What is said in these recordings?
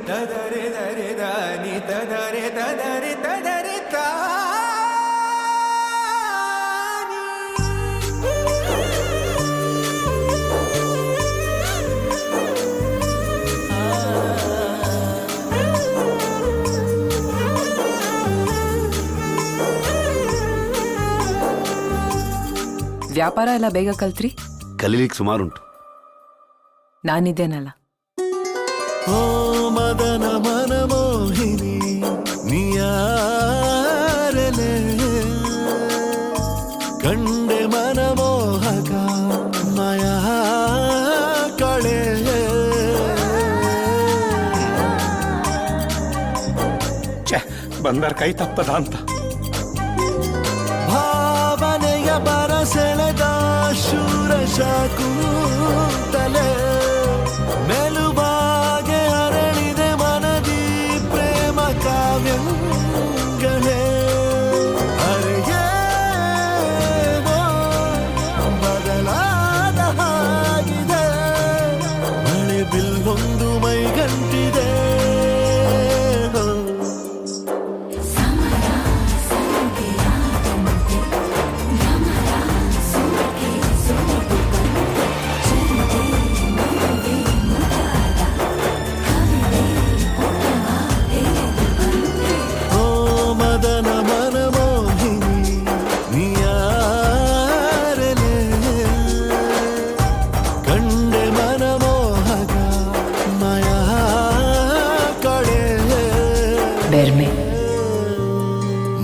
ತದರೆ ದರೆ ದಾನಿ ತದರೆ ತದರೆ ತದರೆ ತಾನಿ. ವ್ಯಾಪಾರ ಎಲ್ಲ ಬೇಗ ಕಲ್ತ್ರಿ? ಕಲೀಲಿಕ್ಕೆ ಸುಮಾರುಂಟು. ನಾನಿದ್ದೇನಲ್ಲ. ಓ ಮದನ ಮನಮೋಹಿನಿ ನಿಯಾರಲೆ ಕಂಡೆ ಮನಮೋಹಕ ಮಾಯಾ ಕಳೆ ಬಂದರ್ ಕೈ ತಪ್ಪದ ಅಂತ ಭಾವನೆಯ ಬರಸೆಳೆದ ಶೂರಶಕುಂತಲೆ ಮೆಲುಬಾಗೆ ಅರಳಿದೆ ಮನದಿ ಪ್ರೇಮ ಕಾವ್ಯಗಳೇ. ಅರೆಯೇನೋ ಬದಲಾದ ಹಾಗಿದೆ, ಮಳೆ ಬಿಲ್ಲೊಂದು ಮೈಗಂಟಿದೆ.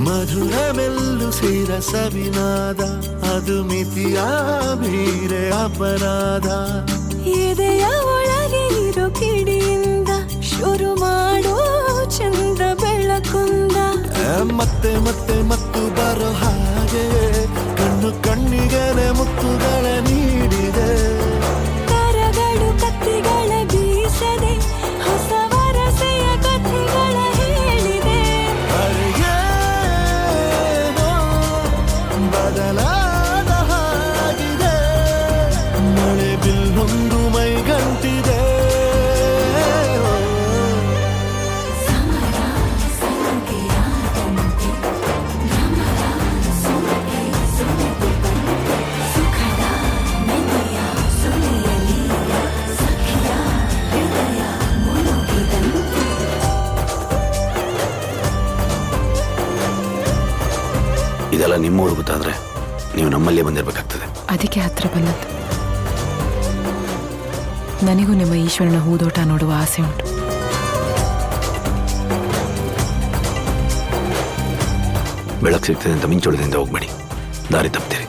ಮಧುರ ಮೆಲ್ಲು ಸಿರಸವಿನಾದ ಅದು ಮಿತಿಯ ಮೀರೆ ಅಪರಾಧ. ಎದೆಯ ಒಳಗೆ ಇರೋ ಕಿಡಿಯಿಂದ ಶುರು ಮಾಡೋ ಚಂದ ಬೆಳಕುಂದ. ಮತ್ತೆ ಮತ್ತೆ ಮತ್ತು ಬರೋ ಹಾಗೆ ಕಣ್ಣು ಕಣ್ಣಿಗೆ ಮುತ್ತುಗಳ ನೀಡಿದೆ. ಕರಗಳು ಕತ್ತಿಗಳ ಬೀಸದೆ ಹೊಸ ವರಸೆಯ ಕಥೆಗಳ ಹೇಳಿದೆ. ಬದಲಾದ ಹಾಗಿದೆ, ಮಳೆ ಬಿಲ್ಲೊಂದು ಮೈಗಂಟಿದೆ. ಇದೆಲ್ಲ ನಿಮ್ಮವ್ರು ಗೊತ್ತಾದ್ರೆ ನೀವು ನಮ್ಮಲ್ಲೇ ಬಂದಿರಬೇಕಾಗ್ತದೆ. ಅದಕ್ಕೆ ಹತ್ರ ಬಂದದ್ದು. ನನಗೂ ನಿಮ್ಮ ಈಶ್ವರನ ಹೂದೋಟ ನೋಡುವ ಆಸೆ ಉಂಟು. ಬೆಳಕು ಸಿಗ್ತದೆ ಅಂತ ಮಿಂಚೊಳದಿಂದ ಹೋಗ್ಬೇಡಿ, ದಾರಿ ತಪ್ತೀರಿ.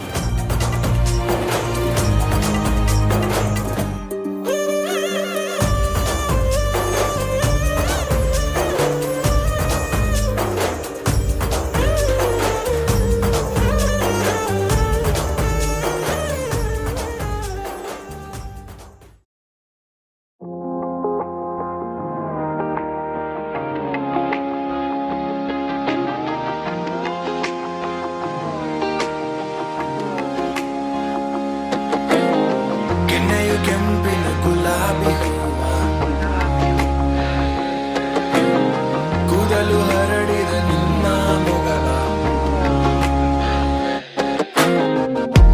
ಕೆಂಪಿನ ಗುಲಾಬಿ ಕೂದಲು ಹರಡಿದ ನಿನ್ನ ಮೊಗಲ.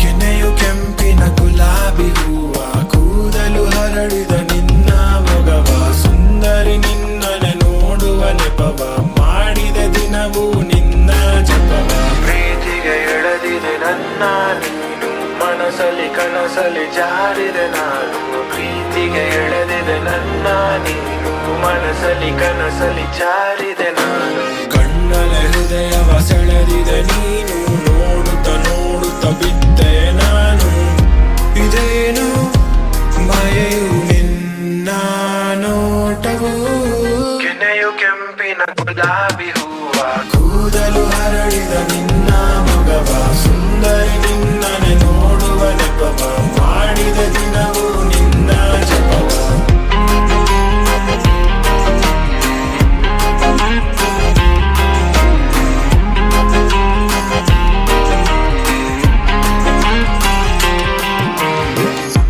ಕೆನೆಯು ಕೆಂಪಿನ ಗುಲಾಬಿ ಹೂವ ಕೂದಲು ಹರಡಿದ ನಿನ್ನ ಮೊಗವ. ಸುಂದರಿ ನಿನ್ನನೆ ನೋಡುವ ನೆಪವ ಮಾಡಿದ ದಿನವೂ ನಿನ್ನ ಜಪವ. ಪ್ರೀತಿಗೆ ಎಳೆದಿದೆ ನನ್ನ ನೀನು ಮನಸಲಿ ಕನಸಲಿ ಜಾರಿದೆ ನಾನು. ಪ್ರೀತಿಗೆ ಎಳೆದಿದೆ ನನ್ನ ನೀನು ಮನಸಲಿ ಕನಸಲಿ ಜಾರಿದೆ ನಾನು. ಕಣ್ಣಲೆ ಹೃದಯವ ಸೆಳೆದಿದೆ ನೀನು ನೋಡುತ್ತ ನೋಡುತ್ತ ಬಿದ್ದೆ ನಾನು. ಇದೇನು ಭಯವು ನಿನ್ನ ನೋಟವು. ಕೆನೆಯು ಕೆಂಪಿನ ಗುಲಾಬಿ ಹೂವ ಕೂದಲು ಹರಡಿದ ನಿನ್ನ ಮೊಗವ. ಸುಂದರಿ ನಿನ್ನನೆ ನೋಡುವ ನೆಪವ ಮಾಡಿದ ದಿನವೂ ನಿನ್ನ ಜಪವ.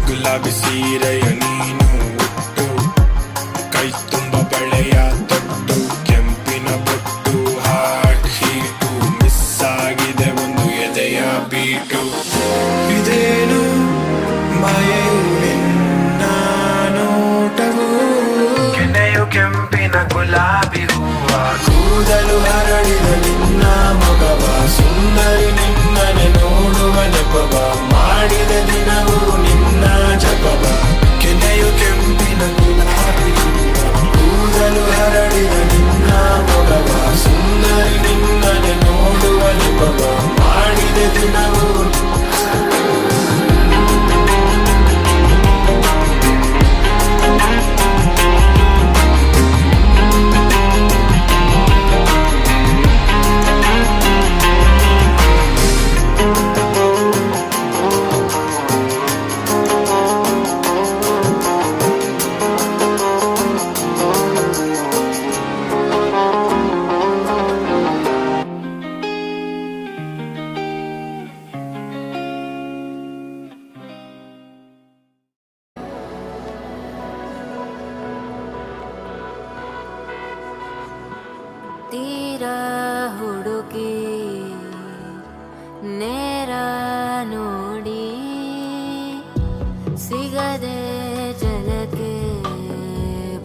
ಗುಲಾಬಿ ಸೀರೆಯ ನೀನು ಉಟ್ಟು ಕೈ ತುಂಬ ಬಳೆಯ ಕೆಂಪಿನ ಗುಲಾಬಿ ಹೂವ ಕೂದಲು ಹರಡಿದ ನಿನ್ನ ಮೊಗವ ಸುಂದರಿ ನಿನ್ನನೆ ನೋಡುವ ನೆಪವ ಮಾಡಿದ ದಿನವೂ ನಿನ್ನ ಜಪವ ಕೆನೆಯು ಕೆಂಪಿನ ಗುಲಾಬಿ ಹೂವ ಕೂದಲು ಹರಡಿದ ನಿನ್ನ ಮೊಗವ ಸುಂದರಿ ನಿನ್ನನೆ ನೋಡುವ ನೆಪವ ಮಾಡಿದ ದಿನವೂ ತೀರ ಹುಡುಕಿ ನೇರ ನೋಡಿ ಸಿಗದೆ ಜಲಕ್ಕೆ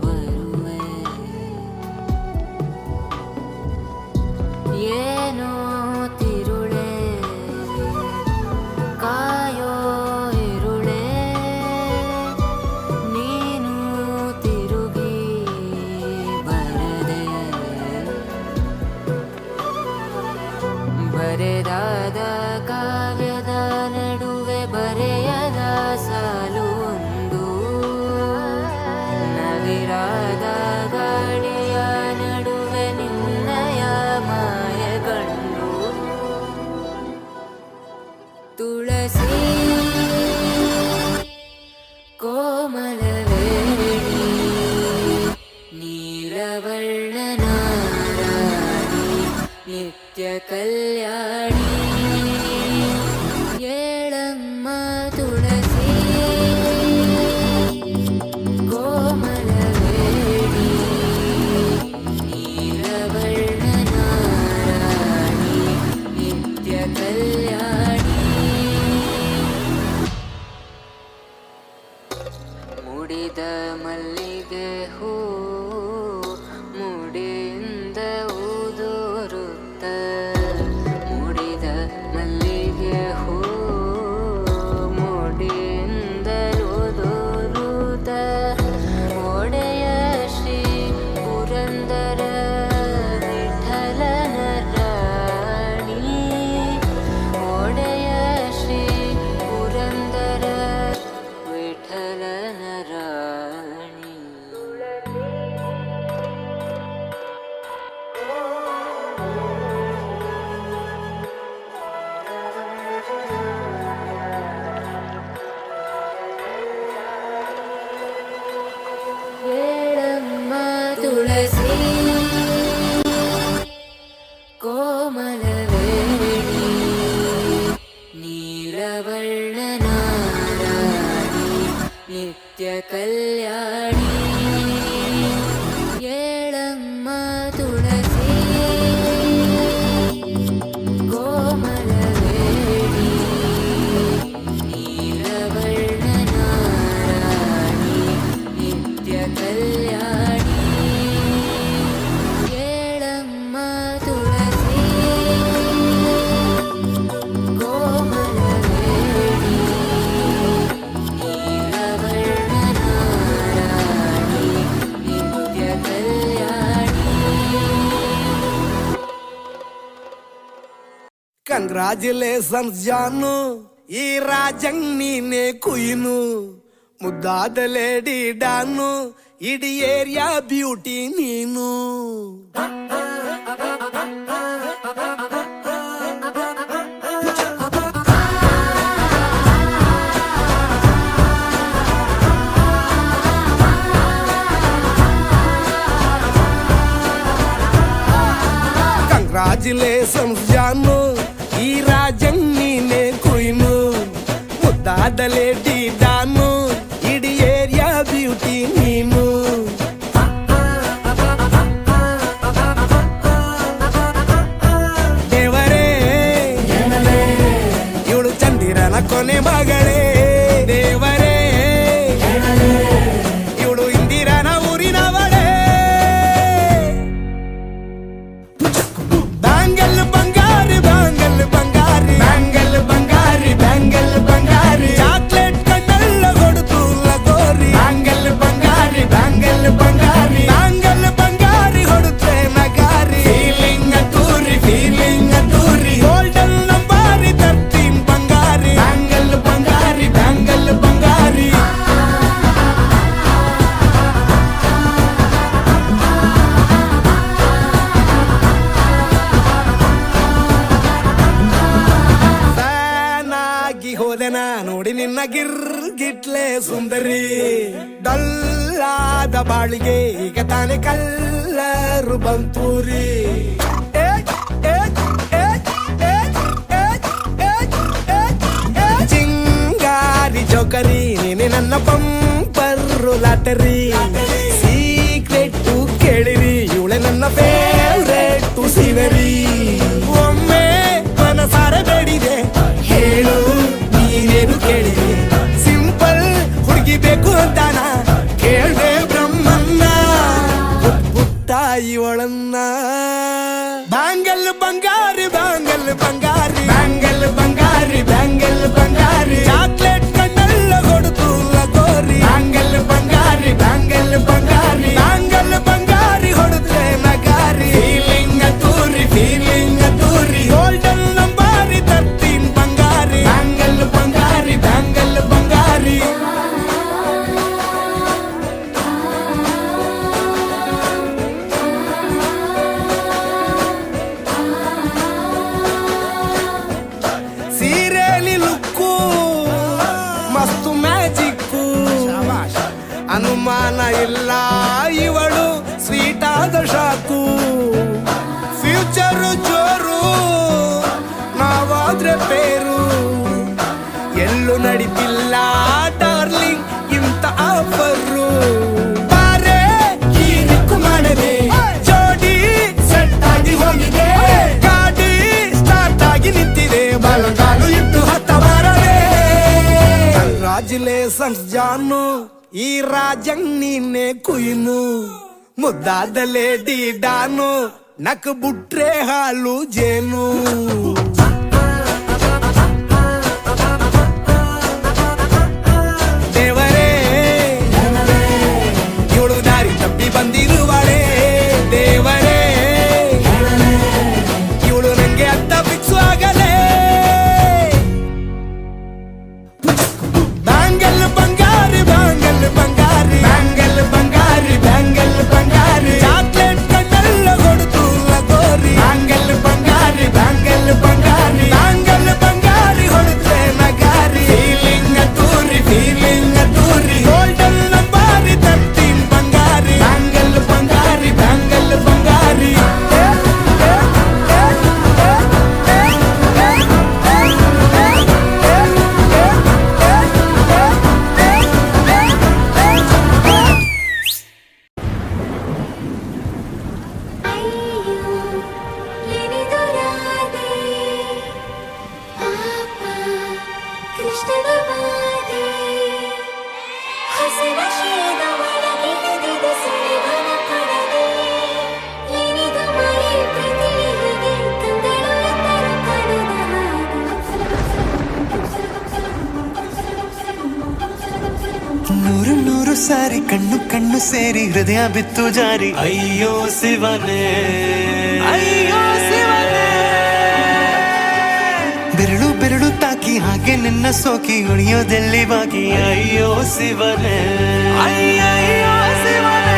ಬರುವೆ ಏನೋ ತಿರುಳೆ ಕಾಯೋ ಇರುಳೆ ನೀನು ತಿರುಗಿ ಬರದೆ ಬರೆದಾದ ಕಾವ್ಯದ ನಡುವೆ ಬರೆಯದ ಸಾಲು ಒಂದು ನವಿರಾದ ಗಾಳಿಯ ನಡುವೆ ನಿನ್ನಯ ಮಾಯಗಂಡು ತುಳಸಿ ಕೋಮಲವೇಣಿ ನೀಲವರ್ಣನ ನಿತ್ಯ ಕಲ್ಯಾಣಿ ಏಳಮ್ಮ ತುಳಸಿ ಕೋಮಲವೇಣಿ ನೀಲವರ್ಣನ ನಿತ್ಯ ಕಲ್ಯಾಣಿ ಮುಡಿದ ಮಲ್ಲಿಗೆ ಹೂ ಮುಡಿಯಿಂದ ಊದೋರುತ್ತ ಮುಡಿದ ಮಲ್ಲಿಗೆ ಹೂ ಮುಡಿಯಿಂದ ಊದೋರುತ್ತ ಒಡೆಯ ಶ್ರೀ ಪುರಂದರ ವಿಠಲನ ರಾಣಿ ಒಡೆಯ ಶ್ರೀ ಪುರಂದರ ವಿಠಲನ ರಾಣಿ ಏಳಮ್ಮ ತುಳಸಿ ಕೋಮಲವೇಣಿ ನೀಲವರ್ಣನ ನಿತ್ಯ ಕಲ್ಯಾಣಿ ಏಳಮ್ಮ ತುಳಸಿ ಕೋಮಲವೇಣಿ ನೀಲವರ್ಣನ ನಿತ್ಯ ಕಲ್ಯಾಣಿ ಏಳಮ್ಮ ತುಳಸಿ ಕೋಮಲವೇಣಿ ನೀಲವರ್ಣನ ನಿತ್ಯ ಕಲ್ಯಾಣಿ ಕಂಗ್ರಾಚುಲೇಷನ್ಸ್ ಜಾನು ಈ ರಾಜಂಗ್ ನೀನೆ ಕುಯ್ನು ಮುದ್ದಾದ ಲೇಡಿ ಡಾನು ಇಡೀ ಏರಿಯಾ ಬ್ಯೂಟಿ ನೀನು ಕಂಗ್ರಾಚುಲೇಷನ್ಸ್ ಜಾನು ಈ ರಾಜಂಗ್ ನೀನೆ ಕುಯ್ನು ಮುದ್ದಾದ ಲೇಡಿ ಡಾನು ಇಡೀ ಏರಿಯಾ ಬ್ಯೂಟಿ ನೀನು ದೇವರೇ ಇವಳು ಚಂದಿರನ ಕೊನೆ ಮಗಳೇ ದೇವರೇ ಇವಳು ಇಂದಿರನ ಊರಿನವಳೇ ನನ್ನ ಗಿರ್ಗಿಟ್ಲೆ ಸುಂದರಿ ಡಲ್ಲಾದ ಬಾಳಿಗೆ ಈಗ ತಾನೆ ಕಲ್ಲರು ಬಂತೂರಿ ಚಿಂಗಾರಿ ಜೋಕರಿ ನೀನೆ ನನ್ನ ಪಂಪರು ಲಾಟರಿ ಸೀಕ್ರೆಟ್ ಕೇಳಿರಿ ಇವಳೆ ನನ್ನ ಫೇವ್ರೆಟ್ ಸೀನರಿ ಒಮ್ಮೆ ಮನಸಾರೆ ಬೇಡಿದೆ ಹೇಳು ನೀನೇನು ಕೇಳಿದೆ ಸಿಂಪಲ್ ಹುಡುಗಿ ಬೇಕು ಅಂತಾನ ಕೇಳ್ದೆ ಬ್ರಹ್ಮನ್ನ ಪುಟ್ಟ ಇವಳನ್ನ ಬ್ಯಾಂಗಲ್ ಬಂಗಾರಿ ಬ್ಯಾಂಗಲ್ ಬಂಗಾರಿ ಬ್ಯಾಂಗಲ್ ಬಂಗಾರಿ ಬ್ಯಾಂಗಲ್ ಬಂಗಾರಿ ಚಾಕ್ಲೇಟ್ ಕಣ್ಣೆಲ್ಲ ಕೊಡುತ್ತು ಲಗೋರಿ ಬ್ಯಾಂಗಲ್ ಬಂಗಾರಿ ಬ್ಯಾಂಗಲ್ ಬಂಗಾರಿ ಬ್ಯಾಂಗಲ್ ಬಂಗಾರಿ ಹೊಡೆದ್ರೆ ನಗಾರಿ ಫೀಲಿಂಗ್ ತೂರಿ ಗೋಲ್ಡನ್ ನಂಬಾರಿ 13 ಬಂಗಾರಿ ಬ್ಯಾಂಗಲ್ ಬಂಗಾರಿ ಬ್ಯಾಂಗಲ್ ಬಂಗಾರಿ ಸೀರೆಲಿ ಲುಕ್ಕು ಮಸ್ತು ಮ್ಯಾಜಿಕ್ಕು ಅನುಮಾನ ಇಲ್ಲ ಇವಳು ಸ್ವೀಟ್ ಆದ ಶಾಕು ಫ್ಯೂಚರು ಜೋರು ನಾವಾದ್ರೆ ಬೇರು ಎಲ್ಲೂ ನಡೀತಿಲ್ಲ ಡಾರ್ಲಿಂಗ್ ಇಂತ ಆಫರು ಬಾರೆ ಈ ರಿಕ್ಕು ಮಾಡದೆ ಜೋಡಿ ಸೆಟ್ ಆಗಿ ಹೋಗಿದೆ ಗಾಡಿ ಸ್ಟಾರ್ಟ್ ಆಗಿ ನಿಂತಿದೆ ಬಲಗಾಲು ಇಟ್ಟು ಹತ್ತ ಬಾರದೆ ಕಂಗ್ರಾಚುಲೇಷನ್ಸ್ ಜಾನು ಈ ರಾಜಂಗ್ ನೀನೆ ಕುಯ್ನು ಮುದ್ದಾದ ಲೇಡಿ ಡಾನು ನಕ್ ಬುಟ್ರೆ ಹಾಲು ಜೇನು ದೇವರೇ ಇವಳು ದಾರಿ ತಪ್ಪಿ ಬಂದಿರುವಳೆ ದೇವರೇ ಇವಳು ನಂಗೆ ಅತ್ತ ಫಿಕ್ಸು ಆಗಲೇ ಬ್ಯಾಂಗಲ್ ಬಂಗಾರಿ ಬ್ಯಾಂಗಲ್ ಬಂಗಾರಿ ಬ್ಯಾಂಗಲ್ ಬಂಗಾರಿ ಬ್ಯಾಂಗಲ್ ಬಂಗಾರಿ ಚಾಕ್ಲೇಟ್ ಕಣ್ಣೆಲ್ಲ ಕೊಡುತ್ತು ಲಗೋರಿ ಬ್ಯಾಂಗಲ್ ಬಂಗಾರಿ ಬ್ಯಾಂಗಲ್ ಬಂಗಾರಿ ಬ್ಯಾಂಗಲ್ ಬಂಗಾರಿ ಹೊಡೆದ್ರೆ ನಗಾರಿ ಫೀಲಿಂಗ್ ತೂರಿ ಗೋಲ್ಡನ್ ನಂಬಾರಿ 13 ಬಂಗಾರಿ ಬ್ಯಾಂಗಲ್ ಬಂಗಾರಿ ಬ್ಯಾಂಗಲ್ ಬಂಗಾರಿ ಕೃಷ್ಣನ ಬಾಧೆ ಹಸಿರ ಶೀದ ಒಳಗಿಳಿದಿದೆ ಸುಳಿವನ ಕೊಡದೆ ಏನಿದು ಮಾಯೆ ಪ್ರೀತಿ ಹೀಗೆ ಕಂಗಳು ಎಂದರು ಕಾಣದ ನೂರು ನೂರು ಸಾರಿ ಕಣ್ಣು ಕಣ್ಣು ಸೇರಿ ಹೃದಯ ಬಿತ್ತು ಜಾರಿ ಅಯ್ಯೋ ಶಿವನೇ ಅಯ್ಯೋ ಶಿವನೇ ಬೆರಳು ಬೆರಳು ತಾಕಿ ಹಾಗೆ ನಿನ್ನ ಸೋಕಿ ಉಳಿಯೋದೆಲ್ಲಿ ಬಾಕಿ ಅಯ್ಯೋ ಶಿವನೇ ಅಯ್ಯಯ್ಯೋ ಶಿವನೇ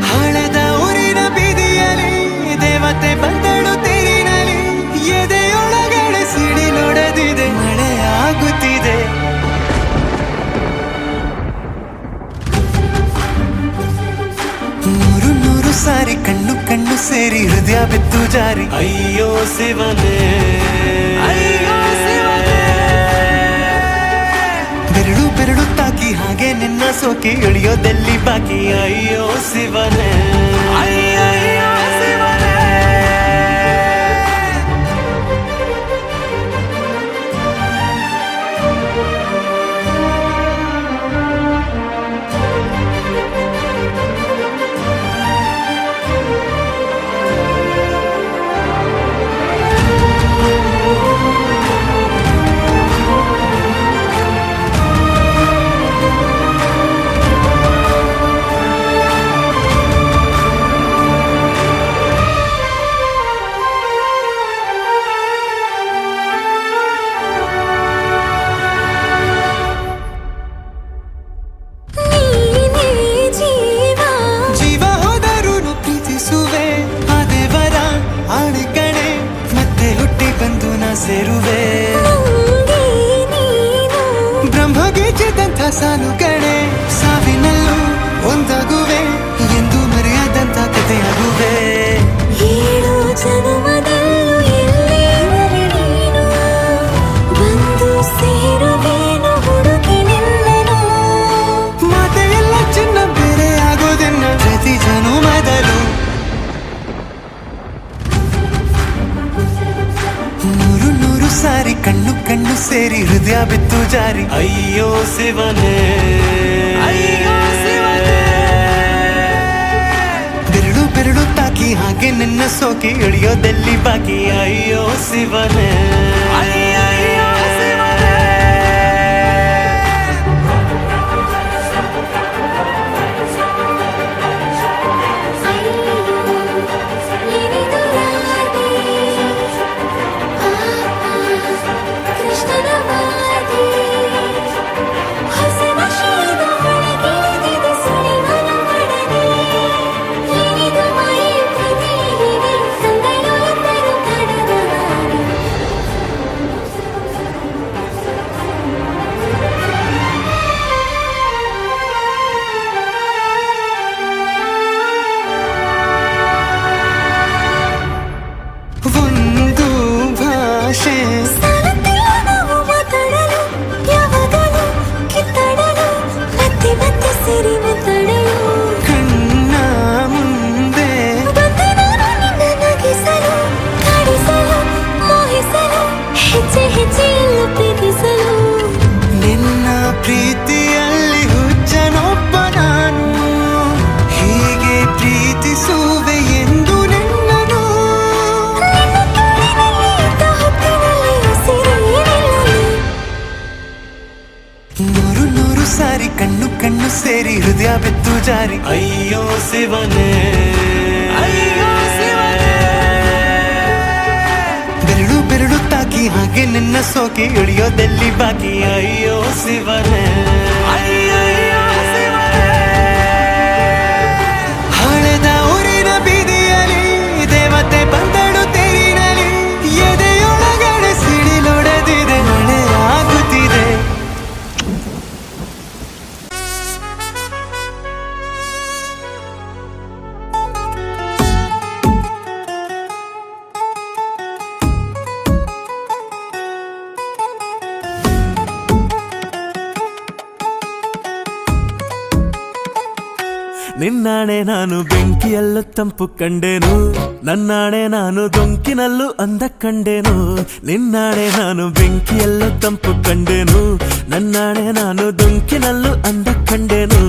ಹಳೆದ ಊರಿನ ಬೀದಿಯಲ್ಲಿ ದೇವತೆ ಬಂದಳು ತೀರಿನಲ್ಲಿ ಎದೆಯೊಳಗಡೆ ಸಿಡಿ ನೋಡದಿದೆ ಮಳೆ ಆಗುತ್ತಿದೆ ನೂರು ನೂರು ಸಾರಿ ಕಣ್ಣು ಕಣ್ಣು ಸೇರಿ ಹೃದಯ ಬಿತ್ತು ಜಾರಿ ಅಯ್ಯೋ ಶಿವನೇ ಅಯ್ಯೋ ಶಿವನೇ ಬೆರಳು ಬೆರಳು ತಾಕಿ ಹಾಗೆ ನಿನ್ನ ಸೋಕಿ ಇಳಿಯೋದೆಲ್ಲಿ ಬಾಕಿ ಅಯ್ಯೋ ಶಿವನೇ ಅಯ್ಯಯ್ಯೋ ಶಿವನೇ ಸೇರುವೆ ನಾನು ಕಡೆ ಸಾವಿನಲ್ಲೂ ಒಂದಾಗುವೆ ಎಂದು ಮರೆಯದಂತ ಕಥೆಯಾಗುವೆ. ಏಳು ಜನುಮದಲ್ಲೂ ಎಲ್ಲಿರುವೆ ನೀನು, ಬಂದು ಸೇರುವೇನು ಹುಡುಕಿ ನಿನ್ನನು. ಮಾತೆಲ್ಲ ಚಿನ್ನ ಬೇರೆ ಆಗೋದನ್ನ ಪ್ರತಿ ಜನುಮದಲ್ಲೂ. ನೂರು ನೂರು ಸಾರಿ ಕಣ್ಣು ಕಣ್ಣು ಸೇರಿ ಹೃದಯ ಬಿತ್ತು ಜಾರಿ. ಅಯ್ಯೋ ಶಿವನೇ, ಬೆರಳು ಬೆರಳು ತಾಕಿ ಹಾಗೆ ನಿನ್ನ ಸೋಕಿ ಇಳಿಯೋದೆಲ್ಲಿ ಬಾಕಿ. ಅಯ್ಯೋ ಶಿವನೇ, ಏನಿದು ರಾಧೆ, ಕೃಷ್ಣನ ವಾದಿ, ಹೊಸ ನಶೆಯಿಂದ ಒಳಗಿಳಿದಿದೆ ಸುಳಿವನ ಪಡದೆ. ಏನಿದು ಮಾಯೆ ಪ್ರೀತಿ ಹೀಗೆ ಕಂಗಳು ಎಂದರು ಕಡದ ಹಾಗೆ. ಒಂದು ಭಾಷೆ ಸಾಲುತ್ತಿಲ್ಲ ನಾವು ಮಾತಾಡಲು, ಯಾವಾಗಲೂ ಕಿತ್ತಾಡಲು, ಮತ್ತೆ ಮತ್ತೆ ಸೇರಿ ಮಾತಾಡಲು. ಕಣ್ಣ ಮುಂದೆ ಬಂದೆ ನಾನು ನಿನ್ನ ನಗಿಸಲು, ಕಾಡಿಸಲು, ಮೋಹಿಸಲು, ಹೆಜ್ಜೆ ಹೆಜ್ಜೆಯಲ್ಲೂ ಪ್ರೀತಿಸಲು. ನಿನ್ನ ಪ್ರೀತಿಯಲ್ಲಿ ಹುಚ್ಚನೊಬ್ಬ ನಾನು, ಹೀಗೆ ಪ್ರೀತಿಸುವೆ ಎಂದು ನಿನ್ನನು. ನಿನ್ನ ತೋಳಿನಲ್ಲಿ ಇದ್ದ ಹೊತ್ತಿನಲ್ಲಿ ಉಸಿರೇ ನಿಲ್ಲಲಿ. ನೂರು ನೂರು ಸಾರಿ ಕಣ್ಣು ಕಣ್ಣು ಸೇರಿ ಹೃದಯ ಬಿತ್ತು ಜಾರಿ. ಅಯ್ಯೋ ಶಿವನೇ, ಬೆರಳು ಬೆರಳು ತಾಕಿ ಹಾಗೆ ನಿನ್ನ ಸೋಕಿ ಇಳಿಯೋದೆಲ್ಲಿ ಬಾಕಿ. ಅಯ್ಯೋ ಶಿವನೇ, ಹಳೆದ ಊರಿನ ಬೀದಿಯಲ್ಲಿ ದೇವತೆ ಬಂದಳು ತೇರಿನಲ್ಲಿ. ಎದೆಯೊಳಗಡೆ ಸಿಡಿಲೊಡೆದಿದೆ, ಮಳೆ ಆಗುತ್ತಿದೆ. ನಿನ್ನಾಣೆ ನಾನು ಬೆಂಕಿಯಲ್ಲೂ ತಂಪು ಕಂಡೆನು, ನನ್ನಾಣೆ ನಾನು ದೊಂಕಿನಲ್ಲೂ ಅಂದ ಕಂಡೆನು. ನಿನ್ನಾಣೆ ನಾನು ಬೆಂಕಿಯಲ್ಲೂ ತಂಪು ಕಂಡೆನು, ನನ್ನಾಣೆ ನಾನು ದೊಂಕಿನಲ್ಲೂ ಅಂದ ಕಂಡೆನು.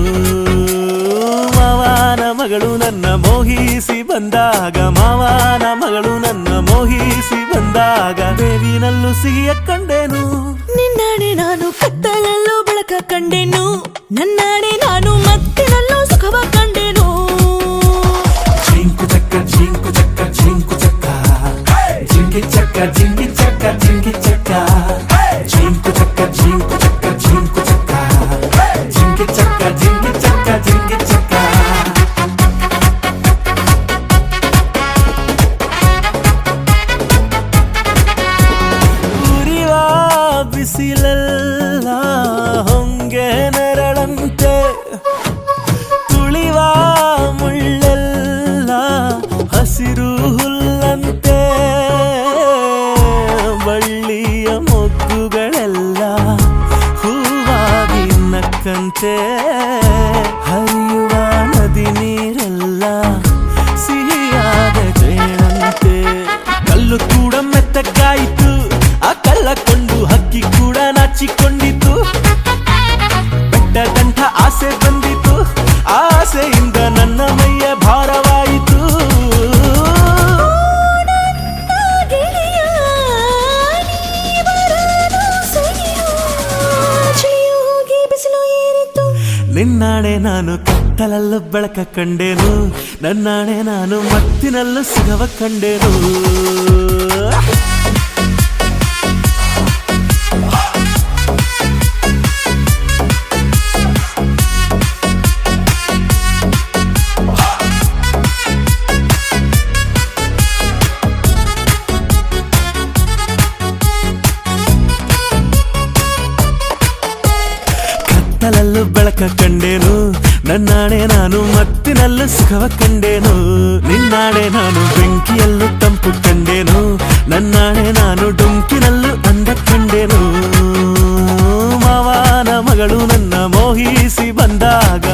ಮಾವನ ಮಗಳು ನನ್ನ ಮೋಹಿಸಿ ಬಂದಾಗ, ಮಾವನ ಮಗಳು ನನ್ನ ಮೋಹಿಸಿ ಬಂದಾಗ, ಬೇವಿನಲ್ಲೂ ಸಿಹಿಯ ಕಂಡೆನು. ನಿನ್ನಾಣೆ ನಾನು ಕತ್ತಲಲ್ಲೂ ಬೆಳಕ ಕಂಡೆನು, ನನ್ನಾಣೆ ನಾನು ಮತ್ತಿನಲ್ಲೂ ಸುಖವ ಕಂಡೆನು. ಜಿಂಕು ಚಕ್ಕ ಜಿಂಕು ಚಕ್ಕ ಜಿಂಕು ಚಕ್ಕ, ಜಿಂಗಿ ಚಕ್ಕ ಜಿಂಗಿ ಚಕ್ಕ ಜಿಂಗಿ ಚಕ್ಕ, ಜಿಂಕು ಚಕ್ಕ ಜಿಂಕು ಚಕ್ಕ ಜಿಂಕು ಚಕ್ಕ, ಜಿಂಗಿ ಚಕ್ಕ ಜಿಂಗಿ ಚಕ್ಕ ಜಿಂಗಿ ಚಕ್ಕ. ಉರಿವ ಬಿಸಿಲೆಲ್ಲ ಹೊಂಗೆ ನೆರಳಂತೆ, ತುಳಿವ ಮುಳ್ಳೆಲ್ಲ ಹಸಿರು ಹುಲ್ಲಂತೆ, ಬಳ್ಳಿಯ ಮೊಗ್ಗುಗಳೆಲ್ಲ ಹೂವಾಗಿ ನಕ್ಕಂತೆ, ಹರಿಯುವ ನದಿ ನೀರೆಲ್ಲ ಸಿಹಿಯಾದ ಜೇನಂತೆ. ಕಲ್ಲು ಕೂಡ ಮೆತ್ತಗಾಯಿತು, ಆ ಕಲ್ಲ ಕೊಂಡು ಹಕ್ಕಿ ಕೂಡ ನಾಚಿಕೊಂಡಿತು. ಬೆಟ್ಟದಂಥ ಆಸೆ ಬಂದಿತು, ಆಸೆಯಿಂದ ನನ್ನ ಮೈಯ ಭಾರವಾಯಿತು. ಗೆಳೆಯ, ನೀ ಬರಲು ಸರಿಯೋ, ಚಳಿಯು ಹೋಗಿ ಬಿಸಿಲು ಏರಿತು. ನಿನ್ನಾಣೆ ನಾನು ಕತ್ತಲಲ್ಲೂ ಬೆಳಕ ಕಂಡೆನು, ನನ್ನಾಣೆ ನಾನು ಮತ್ತಿನಲ್ಲೂ ಸುಖವ ಕಂಡೆನು. ಕತ್ತಲಲ್ಲೂ ಬೆಂಕಿಯಲ್ಲೂ ಬೆಳಕ ಕಂಡೇನು ನನ್ನಾಣೆ ನಾನು ಮತ್ತಿನಲ್ಲೂ ಸುಖವ ಕಂಡೇನು ನಿನ್ನಾಣೆ ನಾನು ಬೆಂಕಿಯಲ್ಲೂ ತಂಪು ಕಂಡೇನು ನನ್ನಾಣೆ ನಾನು ಡೊಂಕಿನಲ್ಲೂ ಅಂದ ಕಂಡೇನು ಮಾವನ ಮಗಳು ನನ್ನ ಮೋಹಿಸಿ ಬಂದಾಗ